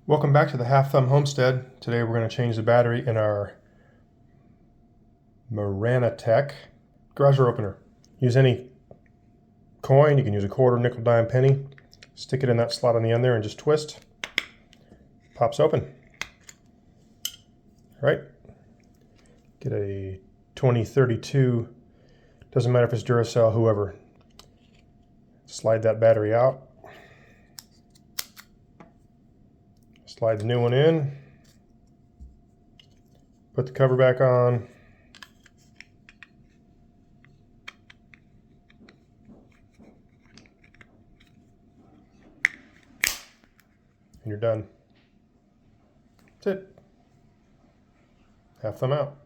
Welcome back to the Half Thumb Homestead. Today we're going to change the battery in our Marantec garage door opener. Use any coin, you can use a quarter, nickel, dime, penny. Stick it in that slot on the end there and just twist. Pops open. All right. Get a 2032, doesn't matter if it's Duracell, whoever. Slide that battery out. Slide the new one in, put the cover back on, and you're done. That's it. Half thumb out.